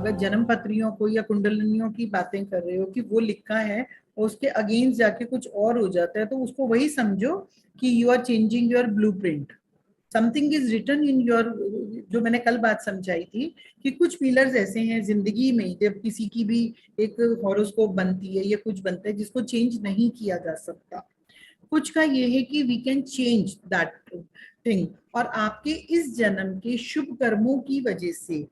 अगर जन्म पत्रियों को या कुंडलिनियों की बातें कर रहे हो कि वो लिखा है और उसके अगेंस्ट जाके कुछ और हो जाता है, तो उसको वही समझो कि you are changing your blueprint, something is written in your. जो मैंने कल बात समझाई थी कि कुछ पिलर्स ऐसे हैं जिंदगी में, जब किसी की भी एक हॉरोस्कोप बनती है या कुछ बनता है जिसको चेंज नहीं किया जा सकता। कुछ का ये है कि we can change that thing, और आपके इस जन्म के शुभ कर्मों की वजह से,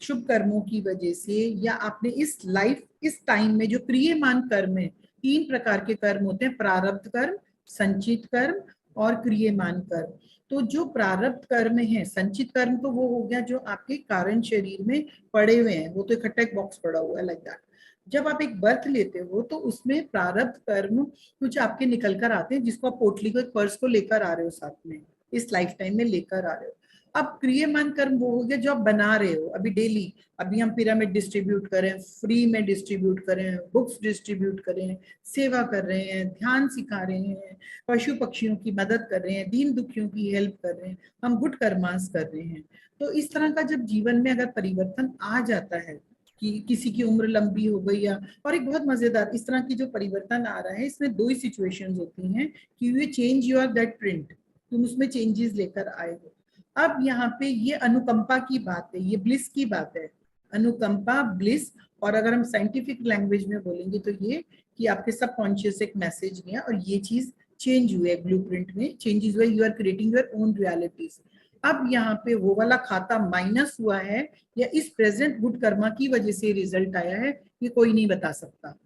शुभ कर्मों की वजह से, या आपने इस लाइफ इस टाइम में जो क्रियमान कर्म है, 3 प्रकार के कर्म होते हैं, प्रारब्ध कर्म, संचित कर्म और क्रियमान कर्म। तो जो प्रारब्ध कर्म है, संचित कर्म तो वो हो गया जो आपके कारण शरीर में पड़े हुए हैं, वो तो इकट्ठा एक बॉक्स पड़ा हुआ है लाइक दैट। जब आप एक बर्थ लेते हो तो उसमें प्रारब्ध कर्म कुछ आपके निकल कर आते हैं, जिसको आप पोटली को, एक पर्स को लेकर आ रहे हो साथ में, इस लाइफ टाइम में लेकर आ रहे हो। अब क्रियमान कर्म वो हो गया जो आप बना रहे हो अभी डेली। अभी हम पिरामिड डिस्ट्रीब्यूट करें, फ्री में डिस्ट्रीब्यूट करें, बुक्स डिस्ट्रीब्यूट करें, सेवा कर रहे हैं, ध्यान सिखा रहे हैं, पशु पक्षियों की मदद कर रहे हैं, दीन दुखियों की हेल्प कर रहे हैं, हम गुड कर्मास कर रहे हैं। तो इस तरह का जब जीवन में अगर परिवर्तन आ जाता है कि किसी की उम्र लंबी हो गई या, और एक बहुत मजेदार इस तरह की जो परिवर्तन आ रहा है, इसमें 2 ही सिचुएशंस होती हैं कि you change your that print, तुम उसमें चेंजेस लेकर आए हो। अब यहाँ पे ये अनुकंपा की बात है, ये ब्लिस की बात है, अनुकंपा, ब्लिस। और अगर हम साइंटिफिक लैंग्वेज में बोलेंगे तो ये कि आपके सबकॉन्शियस एक मैसेज दिया और ये चीज चेंज हुए, ब्लूप्रिंट में चेंजेस हुए, you are creating your own realities. अब यहाँ पे वो वाला खाता माइनस हुआ है या इस प्रेजेंट गुड कर्मा की वजह से रिजल्ट आया है, ये कोई नहीं बता सकता।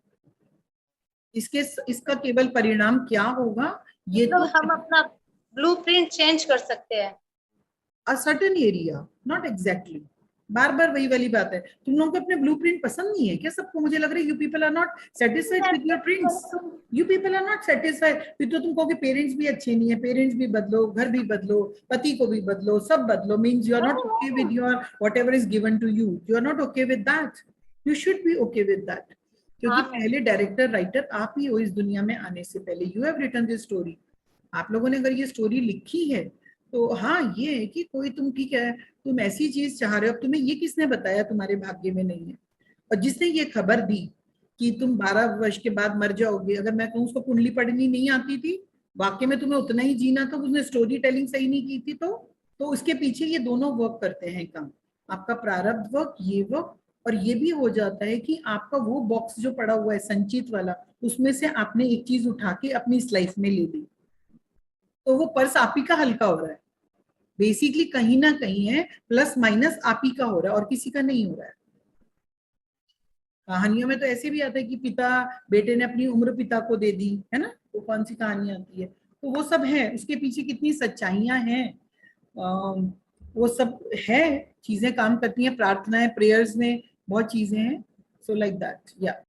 इसका केवल परिणाम क्या होगा ये तो हम अपना ब्लूप्रिंट चेंज कर सकते हैं। A certain area, not exactly. बार बार वही वाली बात है, तुम लोगों को अपने ब्लूप्रिंट पसंद नहीं है क्या सबको? मुझे लग रहा है you people are not satisfied with your prints, you people are not satisfied. फिर तो तुम कहोगे पेरेंट्स भी अच्छे नहीं है, पेरेंट्स भी बदलो, घर भी बदलो, पति को भी बदलो, सब बदलो, means you are not okay with your whatever is given to you, you are not okay with that, you should be okay with that. क्योंकि पहले डायरेक्टर राइटर आप ही हो इस दुनिया में आने से पहले, you have written this story. आप लोगों ने अगर ये स्टोरी लिखी है तो हाँ ये है कि कोई, तुम ठीक है तुम ऐसी चीज चाह रहे हो, अब तुम्हें ये किसने बताया तुम्हारे भाग्य में नहीं है? और जिसने ये खबर दी कि तुम 12 वर्ष के बाद मर जाओगे, अगर मैं कहूँ उसको कुंडली पढ़नी नहीं आती थी, वाकई में तुम्हें उतना ही जीना था, उसने स्टोरी टेलिंग सही नहीं की थी, तो उसके पीछे ये दोनों वर्क करते हैं काम, आपका प्रारब्ध वर्क, ये वर्क। और ये भी हो जाता है कि आपका वो बॉक्स जो पड़ा हुआ है संचित वाला, उसमें से आपने एक चीज उठा के अपनी इस लाइफ में ले ली, तो वो पर्स आप ही का हल्का हो रहा है। बेसिकली कहीं ना कहीं है प्लस माइनस आप ही का हो रहा है और किसी का नहीं हो रहा है। कहानियों में तो ऐसे भी आता है कि पिता, बेटे ने अपनी उम्र पिता को दे दी, है ना, वो कौन सी कहानी आती है? तो वो सब है, उसके पीछे कितनी सच्चाइयां हैं, वो सब है, चीजें काम करती हैं, प्रार्थनाएं, प्रेयर्स में बहुत चीजें हैं। सो लाइक दैट, या